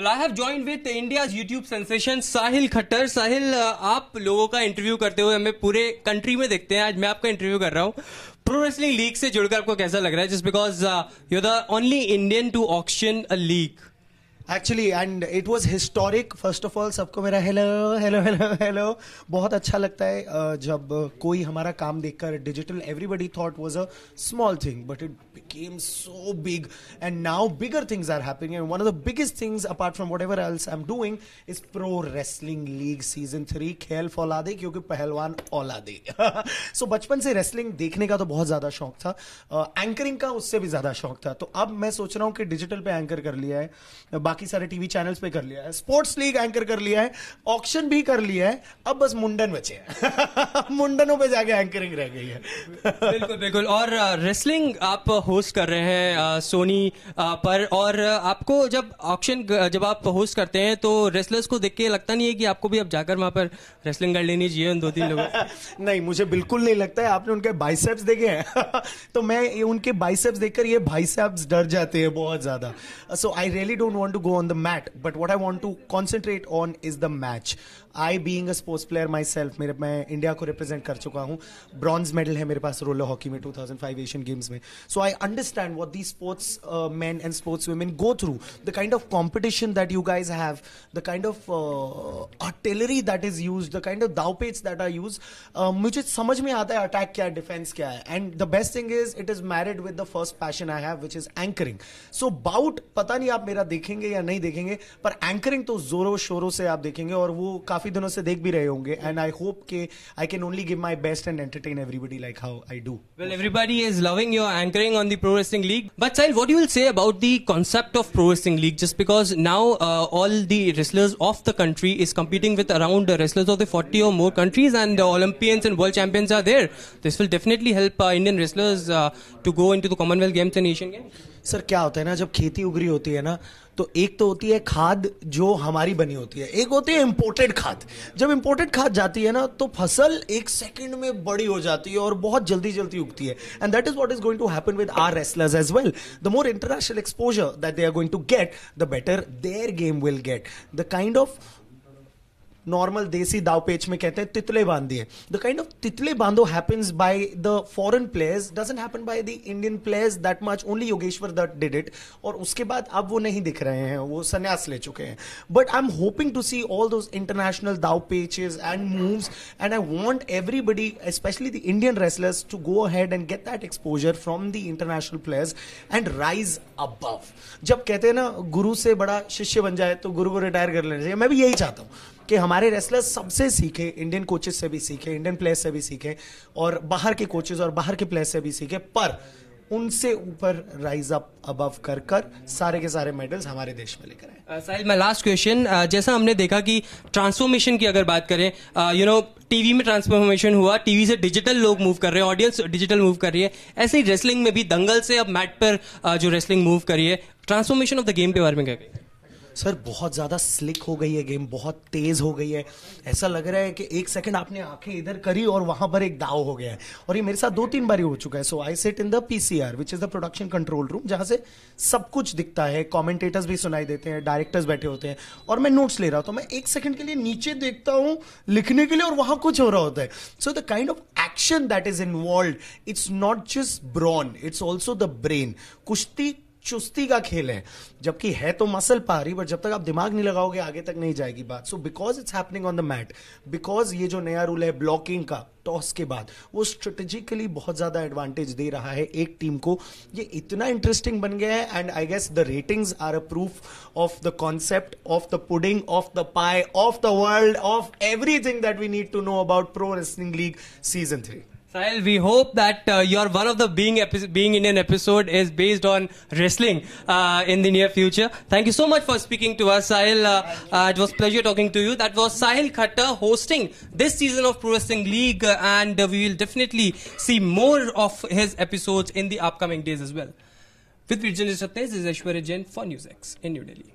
Well, I have joined with India's YouTube sensation Sahil Khattar. Sahil, आप लोगों का interview करते हुए हमें पूरे कंट्री में देखते हैं. आज मैं आपका इंटरव्यू कर रहा हूँ. प्रो रेसलिंग लीग से जुड़कर आपको कैसा लग रहा है? Just because you're the only Indian to auction a league. Actually and it was historic. First of all सबको मेरा हेलो हेलो हेलो हेलो. बहुत अच्छा लगता है जब कोई हमारा काम देखकर digital everybody thought was a small thing but it became so big and now bigger things are happening and one of the biggest things apart from whatever else I am doing is pro wrestling league season 3. खेल फौलादे क्योंकि पहलवान औलादे. सो बचपन से wrestling देखने का तो बहुत ज्यादा शौक था. एंकरिंग का उससे भी ज्यादा शौक था. तो अब मैं सोच रहा हूँ कि डिजिटल पे एंकर कर लिया है, बाकी सारे टीवी चैनल्स पे कर लिया है, स्पोर्ट्स लीग एंकर कर लिया है, ऑक्शन भी कर लिया है. अब बस मुंडन बचे हैं. मुंडनों पे जाके एंकरिंग रह गई है. बिल्कुल बिल्कुल. और रेसलिंग आप होस्ट कर रहे हैं सोनी पर, और आपको जब ऑक्शन जब आप होस्ट करते हैं तो रेसलर्स को देख के लगता नहीं है कि आपको भी अब जाकर वहां पर रेसलिंग कर लेनी चाहिए उन 2-3 लोगों से? नहीं, मुझे बिल्कुल नहीं लगता है. आपने उनके बाइसेप्स देखे हैं? तो मैं उनके बाइसेप्स देखकर ये बाइसेप्स डर जाते हैं बहुत ज्यादा. So I really don't want to go on the mat, but what I want to concentrate on is the match. I being a sports player myself, मैं इंडिया को रिप्रेजेंट कर चुका हूँ. ब्रॉन्ज मेडल है मेरे पास रोलर हॉकी में 2005 Asian Games में. So I understand what the sports men and sports women go through, the kind of competition that you guys have, the kind of artillery that is used, the kind of दावपेच that are used. मुझे समझ में आता है attack क्या है, defence क्या है. And the best thing is it is married with the first passion I have, which is anchoring. So about पता नहीं आप मेरा देखेंगे या नहीं देखेंगे, पर एंकरिंग तो जोरों शोरों से आप देखेंगे और वो काफी दिनों से देख भी रहे होंगे. एंड आई होप के I can only give my best and entertain everybody like how I do. Well, everybody is loving your anchoring on the Pro Wrestling League. But Sahil, what you will say about the concept of Pro Wrestling League? Just because now all the wrestlers of the country is competing with around wrestlers of the 40 or more countries, and Olympians and world champions are there. This will definitely help Indian wrestlers to go into the Commonwealth Games and Asian Games. Sir क्या होता है ना, जब खेती उगरी होती है ना, तो एक तो होती है खाद जो हमारी बनी होती है, एक होती है इंपोर्टेड खाद. जब इंपोर्टेड खाद जाती है ना तो फसल एक सेकंड में बड़ी हो जाती है और बहुत जल्दी जल्दी उगती है. And that is what is going to happen with our wrestlers as well. The more international exposure that they are going to get, the better their game will get. The kind of normal desi daav पेच में कहते हैं तितले बांध दिए. The kind of तितले बांधो happens by the foreign players, doesn't happen by the Indian players that much. Only Yogeshwar Dutt did it, और उसके बाद अब वो नहीं दिख रहे हैं, वो संन्यास ले चुके हैं. But I am hoping to see all those international दाव पेचेस and moves, and I want everybody specially the Indian wrestlers to go ahead and get that exposure from the international players and rise above. जब कहते हैं ना गुरु से बड़ा शिष्य बन जाए तो गुरु को रिटायर कर लेना चाहिए. मैं भी यही चाहता हूँ कि हमारे रेसलर्स सबसे सीखे, इंडियन कोचेस से भी सीखे, इंडियन प्लेयर्स से भी सीखे, और बाहर के कोचेस और बाहर के प्लेयर्स से भी सीखे, पर उनसे ऊपर राइज अप अबव कर सारे के सारे मेडल्स हमारे देश में लेकर आए. साहिल, माय लास्ट क्वेश्चन. जैसा हमने देखा कि ट्रांसफॉर्मेशन की अगर बात करें, टीवी में ट्रांसफॉर्मेशन हुआ, टीवी से डिजिटल लोग मूव कर रहे हैं, ऑडियंस डिजिटल मूव कर रही है. ऐसे ही रेसलिंग में भी दंगल से अब मैट पर जो रेसलिंग मूव कर रही है, ट्रांसफॉर्मेशन ऑफ द गेम के बारे में क्या कहें? सर बहुत ज्यादा स्लिक हो गई है गेम, बहुत तेज हो गई है. ऐसा लग रहा है कि एक सेकंड आपने आंखें इधर करी और वहां पर एक दाव हो गया है, और ये मेरे साथ 2-3 बार हो चुका है. So I sit in the PCR which is the production control room, जहां से सब कुछ दिखता है, कमेंटेटर्स भी सुनाई देते हैं, डायरेक्टर्स बैठे होते हैं, और मैं नोट्स ले रहा हूं. तो मैं एक सेकंड के लिए नीचे देखता हूं लिखने के लिए, और वहां कुछ हो रहा होता है. So the kind of action that is involve, it's not just brawn, it's also the brain. कुश्ती चुस्ती का खेल है, जबकि है तो मसल पारी, बट जब तक आप दिमाग नहीं लगाओगे आगे तक नहीं जाएगी बात. So because it's happening on the mat, because ये जो नया रूल है ब्लॉकिंग का टॉस के बाद, वो स्ट्रेटेजिकली बहुत ज्यादा एडवांटेज दे रहा है एक टीम को. ये इतना इंटरेस्टिंग बन गया है, and I guess the ratings are a proof of the concept, of the pudding, of the pie, of the world, of everything that we need to know about pro wrestling league season 3. Sahil, we hope that your one of the being Indian episode is based on wrestling in the near future. Thank you so much for speaking to us, Sahil. It was a pleasure talking to you. That was Sahil Khattar hosting this season of Pro Wrestling League, and we will definitely see more of his episodes in the upcoming days as well. With Virgin Satnej, this is Aishwarya Jain for NewsX in New Delhi.